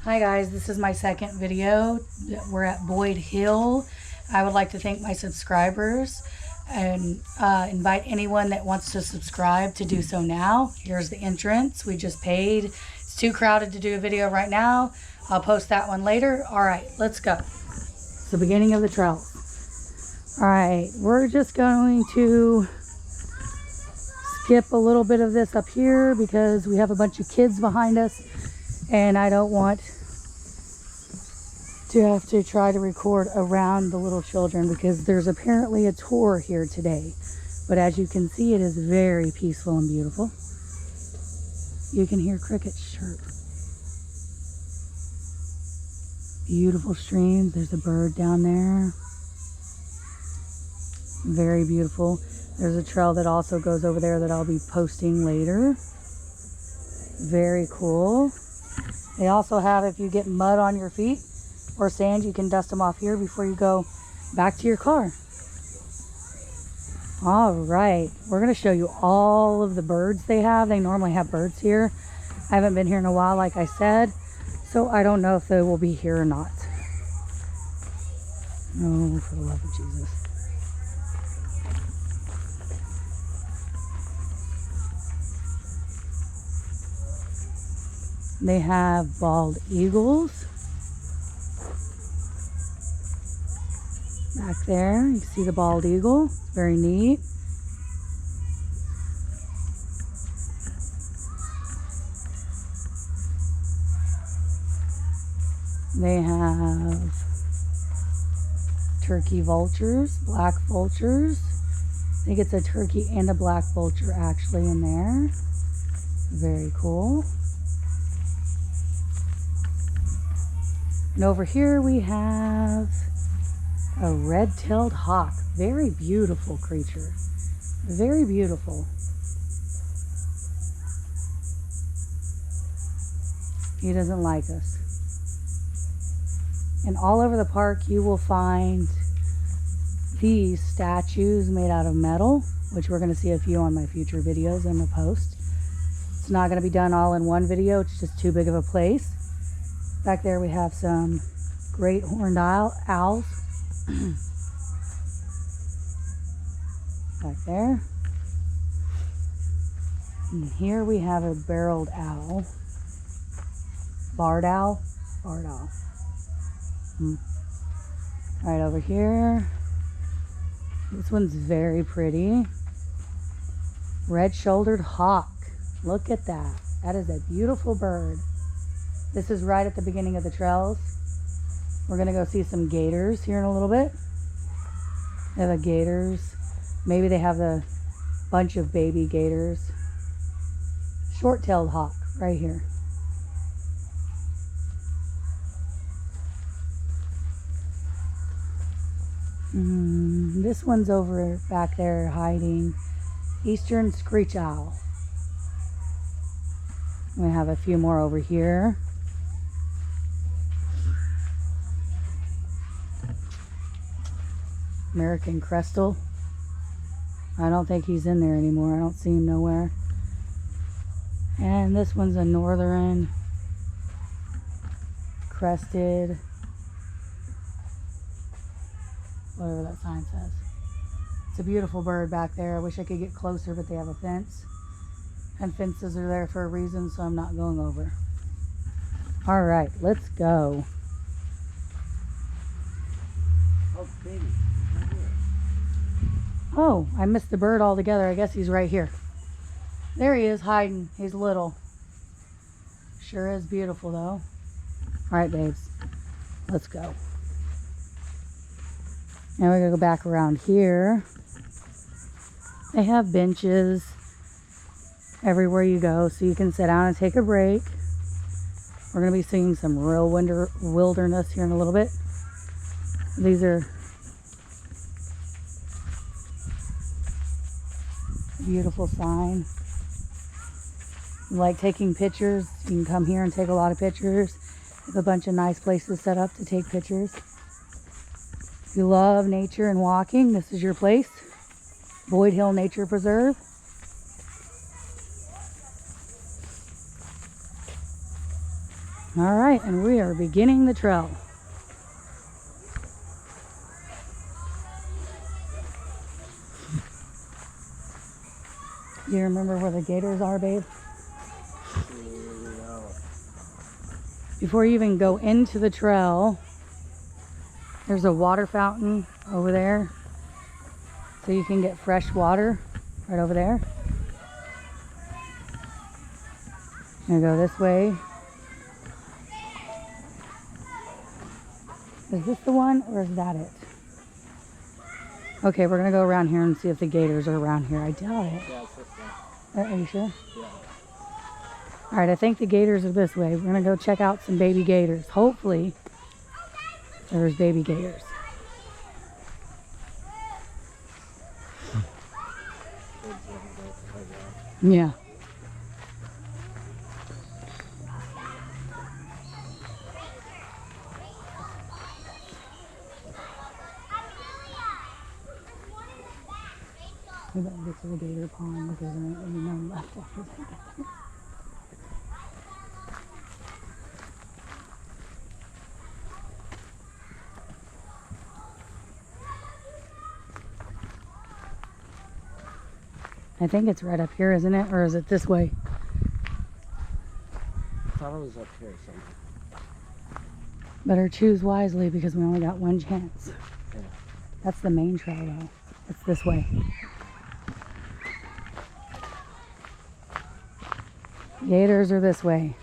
Hi guys, this is my second video. We're at Boyd Hill. I would like to thank my subscribers and invite anyone that wants to subscribe to do so now. Here's the entrance. We just paid. It's too crowded to do a video right now. I'll post that one later. All right, let's go. It's the beginning of the trail. All right, we're just going to skip a little bit of this up here because we have a bunch of kids behind us and I don't want to have to try to record around the little children because there's apparently a tour here today. But as you can see, it is very peaceful and beautiful. You can hear crickets chirp. Beautiful streams. There's a bird down there. Very beautiful. There's a trail that also goes over there that I'll be posting later. Very cool. They also have, if you get mud on your feet or sand, you can dust them off here before you go back to your car. All right, we're going to show you all of the birds they have. They normally have birds here. I haven't been here in a while, like I said, so I don't know if they will be here or not. Oh, for the love of Jesus. They have bald eagles. Back there, you see the bald eagle. It's very neat. They have turkey vultures, black vultures. I think it's a turkey and a black vulture actually in there. Very cool. And over here we have a red-tailed hawk. Very beautiful creature. Very beautiful. He doesn't like us. And all over the park you will find these statues made out of metal, which we're going to see a few on my future videos I'm going to post. It's not going to be done all in one video. It's just too big of a place. Back there we have some great horned owls. Back there. And here we have a barreled owl. Barred owl? Barred owl. Right over here. This one's very pretty. Red-shouldered hawk. Look at that. That is a beautiful bird. This is right at the beginning of the trails. We're going to go see some gators here in a little bit. They have the gators. Maybe they have the bunch of baby gators. Short-tailed hawk right here. This one's over back there hiding. Eastern screech owl. We have a few more over here. American crestal. I don't think he's in there anymore. I don't see him nowhere. And this one's a northern crested, whatever that sign says. It's a beautiful bird back there. I wish I could get closer, but they have a fence. And fences are there for a reason, so I'm not going over. All right, let's go. Oh, I missed the bird altogether. I guess he's right here. There he is hiding. He's little. Sure is beautiful though. All right, babes. Let's go. Now we're going to go back around here. They have benches everywhere you go, so you can sit down and take a break. We're going to be seeing some real wilderness here in a little bit. These are beautiful sign. You like taking pictures, you can come here and take a lot of pictures. There's a bunch of nice places set up to take pictures. If you love nature and walking, this is your place. Boyd Hill Nature Preserve. All right, and we are beginning the trail. You remember where the gators are, babe? No. Before you even go into the trail, there's a water fountain over there. So you can get fresh water right over there. I'm gonna go this way. Is this the one or is that it? Okay, we're gonna go around here and see if the gators are around here. I doubt it. Yeah, it's this one. Are you sure? Yeah. All right, I think the gators are this way. We're gonna go check out some baby gators. Hopefully, there's baby gators. Yeah. We better get to the gator pond because there ain't gonna be none left after that. I think it's right up here, isn't it? Or is it this way? I thought it was up here somewhere. Better choose wisely because we only got one chance. Yeah. That's the main trail though. It's this way. Gators are this way.